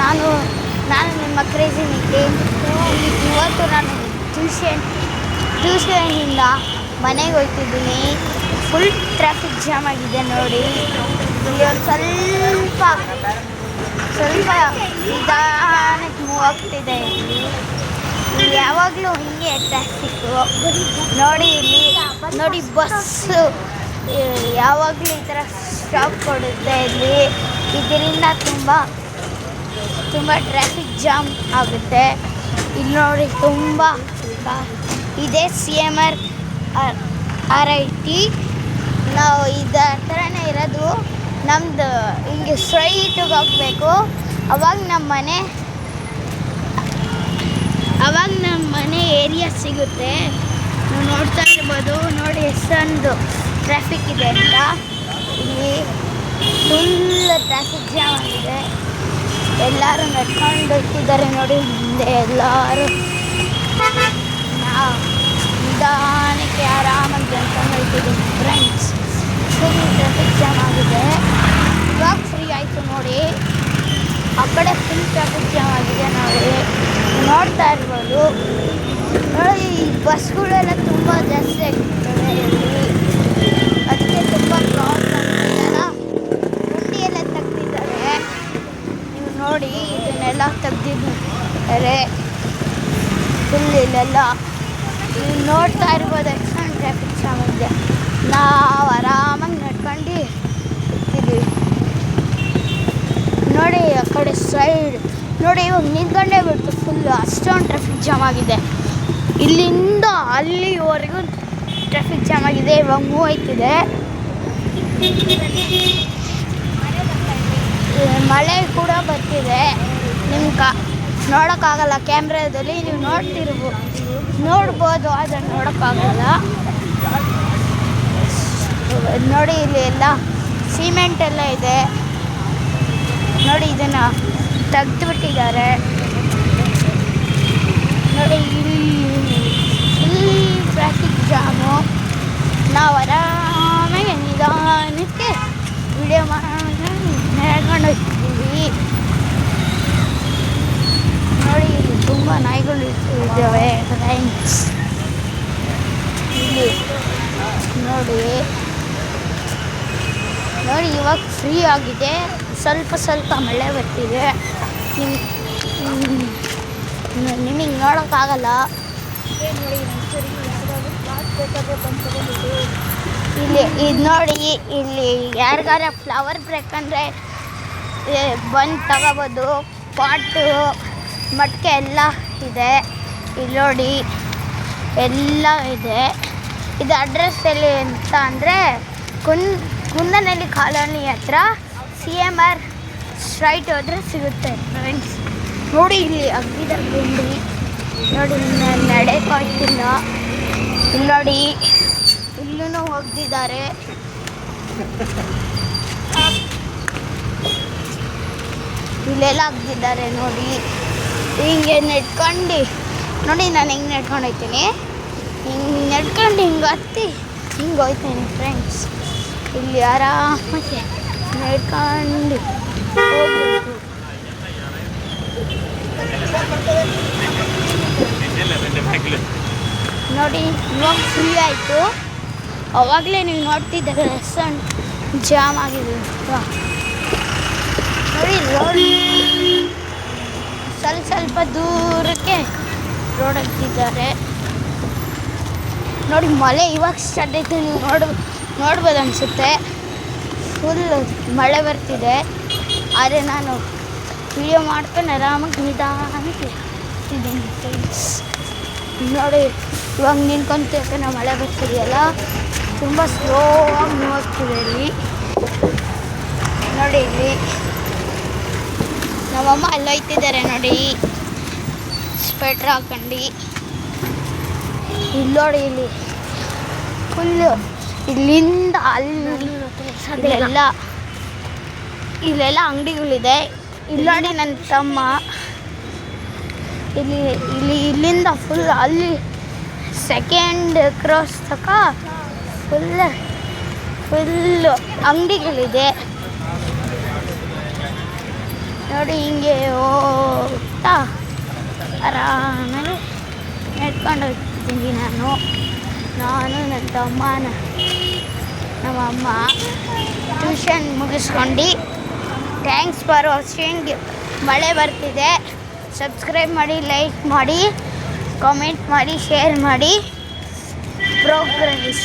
ನಾನು ನಿಮ್ಮ ಕ್ರೇಜಿ ನಿಕ್ಕಿ. ಇವತ್ತು ನಾನು ಟ್ಯೂಷನಿಂದ ಮನೆಗೆ ಹೋಗ್ತಿದ್ದೀನಿ. ಫುಲ್ ಟ್ರಾಫಿಕ್ ಜಾಮ್ ಆಗಿದೆ ನೋಡಿ. ಇಲ್ಲಿ ಒಂದು ಸ್ವಲ್ಪ ನಿಧಾನಕ್ಕೆ ಮೂವ್ ಆಗ್ತಿದೆ. ಇಲ್ಲಿ ಯಾವಾಗಲೂ ಹಿಂಗೆ ಟ್ರಾಫಿಕ್ಕು ನೋಡಿ. ನೋಡಿ ಬಸ್ಸು ಯಾವಾಗಲೂ ಈ ಥರ ಸ್ಟಾಪ್ ಕೊಡುತ್ತೆ. ಇದರಿಂದ ತುಂಬ ಟ್ರಾಫಿಕ್ ಜಾಮ್ ಆಗುತ್ತೆ. ಇಲ್ಲಿ ನೋಡಿ ತುಂಬ ಇದೆ CMRRIT. ನಾವು ಇದರ ಥರನೇ ಇರೋದು. ನಮ್ಮದು ಹಿಂಗೆ ಸ್ಟ್ರೈಟಿಗೆ ಹೋಗಬೇಕು. ಅವಾಗ ನಮ್ಮ ಮನೆ ಏರಿಯಾ ಸಿಗುತ್ತೆ. ನೀವು ನೋಡ್ತಾ ಇರ್ಬೋದು ನೋಡಿ ಎಷ್ಟೊಂದು ಟ್ರಾಫಿಕ್ ಇದೆ ಅಂತ. ಇಲ್ಲಿ ಫುಲ್ ಟ್ರಾಫಿಕ್ ಜಾಮ್ ಆಗಿದೆ. ಎಲ್ಲರೂ ನಡ್ಕೊಂಡು ಹೋಗ್ತಿದ್ದಾರೆ ನೋಡಿ. ಮುಂದೆ ಎಲ್ಲರೂ ನಾವು ನಿಧಾನಕ್ಕೆ ಆರಾಮಾಗಿ ನಡ್ಕೊಂಡು ಹೋಗ್ತಿದ್ದೀವಿ ಫ್ರೆಂಡ್ಸ್. ಫುಲ್ ಟ್ರಾಫಿಕ್ ಜಾಮ್ ಆಗಿದೆ. ಇವಾಗ ಫ್ರೀ ಆಯಿತು ನೋಡಿ. ಆ ಕಡೆ ಫುಲ್ ಟ್ರಾಫಿಕ್ ಜಾಮ್ ಆಗಿದೆ ನೋಡಿ. ನೋಡ್ತಾ ಇರ್ಬೋದು ನೋಡಿ. ಈ ಬಸ್ಗಳೆಲ್ಲ ತುಂಬ ಜಾಸ್ತಿ ಆಗ್ತಿರ್ತವೆ ಇಲ್ಲಿ. ಅದಕ್ಕೆ ತುಂಬ ಪ್ರಾಬ್ಲಮ್ ಇದೆಲ್ಲ. ಗುಂಡಿ ಎಲ್ಲ ತೆಗ್ದಿದ್ದಾರೆ. ನೀವು ನೋಡಿ ಇದನ್ನೆಲ್ಲ ತೆಗ್ದಿದ್ದಾರೆ ಫುಲ್ ಇಲ್ಲೆಲ್ಲ. ನೀವು ನೋಡ್ತಾ ಇರ್ಬೋದು ಎಷ್ಟೊಂದು ಟ್ರಾಫಿಕ್ ಜಾಮ್ ಇದೆ. ನಾವು ಆರಾಮಾಗಿ ನಡ್ಕೊಂಡು ಇದ್ದೀವಿ ನೋಡಿ. ಆ ಕಡೆ ಸೈಡ್ ನೋಡಿ ಇವಾಗ ನಿಂತ್ಕೊಂಡೇ ಬಿಟ್ಟು ಫುಲ್ಲು ಅಷ್ಟೊಂದು ಟ್ರಾಫಿಕ್ ಜಾಮ್ ಆಗಿದೆ. ಇಲ್ಲಿಂದ ಅಲ್ಲಿವರೆಗೂ ಟ್ರಾಫಿಕ್ ಜಾಮ್ ಆಗಿದೆ. ಇವಾಗ ಮೂವ್ ಆಯ್ತಿದೆ. ಮಳೆ ಕೂಡ ಬರ್ತಿದೆ. ನಿಮ್ಗೆ ನೋಡೋಕ್ಕಾಗಲ್ಲ ಕ್ಯಾಮ್ರಾದಲ್ಲಿ. ನೀವು ನೋಡ್ಬೋದು ಅದನ್ನು ನೋಡೋಕ್ಕಾಗಲ್ಲ ನೋಡಿ. ಇಲ್ಲಿ ಎಲ್ಲ ಸಿಮೆಂಟ್ ಎಲ್ಲ ಇದೆ ನೋಡಿ. ಇದನ್ನು ತೆಗೆದುಬಿಟ್ಟಿದ್ದಾರೆ ನೋಡಿ. ಇಲ್ಲಿ ಟ್ರಾಫಿಕ್ ಜಾಮು. ನಾವು ಆರಾಮಾಗಿ ನಿಧಾನಕ್ಕೆ ವಿಡಿಯೋ ಮಾಡ್ಕೊಂಡು ಹೋಗ್ತಿದ್ದೀವಿ ನೋಡಿ. ಇಲ್ಲಿ ತುಂಬ ನಾಯಿಗಳು ಇದ್ದಾವೆ ಫ್ರೆಂಡ್ಸ್. ಇಲ್ಲಿ ನೋಡಿ ಇವಾಗ ಫ್ರೀ ಆಗಿದೆ. ಸ್ವಲ್ಪ ಮಳೆ ಬರ್ತಿದೆ. ನಿಮಗೆ ನೋಡೋಕ್ಕಾಗಲ್ಲ. ಇದು ನೋಡಿ. ಇಲ್ಲಿ ಯಾರಿಗಾರ ಫ್ಲವರ್ ಬೇಕಂದರೆ ಬಂದು ತಗೋಬೋದು. ಪಾಟು ಮಟ್ಕೆ ಎಲ್ಲ ಇದೆ. ಇಲ್ಲಿ ನೋಡಿ ಎಲ್ಲ ಇದೆ. ಇದು ಅಡ್ರೆಸ್ ಎಲ್ಲಿ ಅಂತ ಅಂದರೆ ಕುಂದನಹಳ್ಳಿ ಕಾಲೋನಿ ಹತ್ರ CMR ಸ್ಟ್ರೈಟ್ ಹೋದರೆ ಸಿಗುತ್ತೆ ಫ್ರೆಂಡ್ಸ್. ನೋಡಿ ಇಲ್ಲಿ ಅಗ್ಗಿದ ಗುಂಡಿ ನೋಡಿ. ನಡೆಯೋಕ್ಕಾಗ್ತಿಲ್ಲ. ಇಲ್ಲಿ ನೋಡಿ ಇಲ್ಲೂ ಹೋಗ್ತಿದ್ದಾರೆ. ಇಲ್ಲೆಲ್ಲ ಹಾಕ್ತಿದ್ದಾರೆ ನೋಡಿ. ಹಿಂಗೆ ನೆಡ್ಕೊಂಡು ನೋಡಿ. ನಾನು ಹಿಂಗೆ ನೆಡ್ಕೊಂಡು ಹೋಗ್ತೀನಿ. ಹಿಂಗೆ ನೆಡ್ಕೊಂಡು ಹಿಂಗೆ ಹತ್ತಿ ಹಿಂಗೆ ಹೋಗ್ತೀನಿ ಫ್ರೆಂಡ್ಸ್. ಇಲ್ಲಿ ಆರಾಮಾಗಿ ನೆಡ್ಕೊಂಡು ಹೋಗ್ಬೇಕು ನೋಡಿ. ಇವಾಗ ಫ್ರೀ ಆಯಿತು. ಅವಾಗಲೇ ನೀವು ನೋಡ್ತಿದ್ದಾರೆ ಎಷ್ಟೊಂದು ಜಾಮ್ ಆಗಿದೆ ನೋಡಿ. ರೋಡ್ ಸ್ವಲ್ಪ ದೂರಕ್ಕೆ ರೋಡ್ ಹಾಕ್ತಿದ್ದಾರೆ ನೋಡಿ. ಮಳೆ ಇವಾಗ ಸ್ಟಾರ್ಟ್ ಆಯಿತು. ನೀವು ನೋಡ್ಬೋದು ಅನಿಸುತ್ತೆ. ಫುಲ್ ಮಳೆ ಬರ್ತಿದೆ. ಆದರೆ ನಾನು ವಿಡಿಯೋ ಮಾಡ್ಕೊಂಡು ಆರಾಮಾಗಿ ನಿಧಾನಕ್ಕೆ ಇದ್ದೀನಿ ಫ್ರೆಂಡ್ಸ್ ನೋಡಿ. ಇವಾಗ ನಿಂತ್ಕೊಂತ ಮಳೆ ಬರ್ತಿದೆಯಲ್ಲ ತುಂಬ ಸ್ಲೋ ಆಗಿ ಮೂವ್ ಆಗ್ತಿದೆ ಇಲ್ಲಿ ನೋಡಿ. ಇಲ್ಲಿ ನಮ್ಮಮ್ಮ ಅಲ್ಲಿ ಹೋಗ್ತಿದ್ದಾರೆ ನೋಡಿ ಸ್ವೆಟ್ರ್ ಹಾಕೊಂಡು. ಇಲ್ಲಿ ನೋಡಿ ಇಲ್ಲಿ ಫುಲ್ಲು ಇಲ್ಲಿಂದ ಇಲ್ಲೆಲ್ಲ ಅಂಗಡಿಗಳಿದೆ. ಇಲ್ಲಿ ನೋಡಿ ನನ್ನ ತಮ್ಮ ಇಲ್ಲಿಂದ ಫುಲ್ ಅಲ್ಲಿ ಸೆಕೆಂಡ್ ಕ್ರಾಸ್ ತನಕ ಫುಲ್ಲು ಅಂಗಡಿಗಳಿದೆ ನೋಡಿ ಹಿಂಗೆ ಹೋಗ್ತಾ ಆರಾಮೇಲೆ ನೆಡ್ಕೊಂಡು ಹೋಗ್ತಿದ್ದೀನಿ ನಾನು ನನ್ನ ತಮ್ಮ ನಮ್ಮ ಅಮ್ಮ ಟ್ಯೂಷನ್ ಮುಗಿಸ್ಕೊಂಡು. Thanks for watching. ಮಳೆ ಬರ್ತಿದೆ. ಸಬ್ಸ್ಕ್ರೈಬ್ ಮಾಡಿ, ಲೈಕ್ ಮಾಡಿ, ಕಾಮೆಂಟ್ ಮಾಡಿ, ಶೇರ್ ಮಾಡಿ. ಪ್ರೋಗ್ರೆಸ್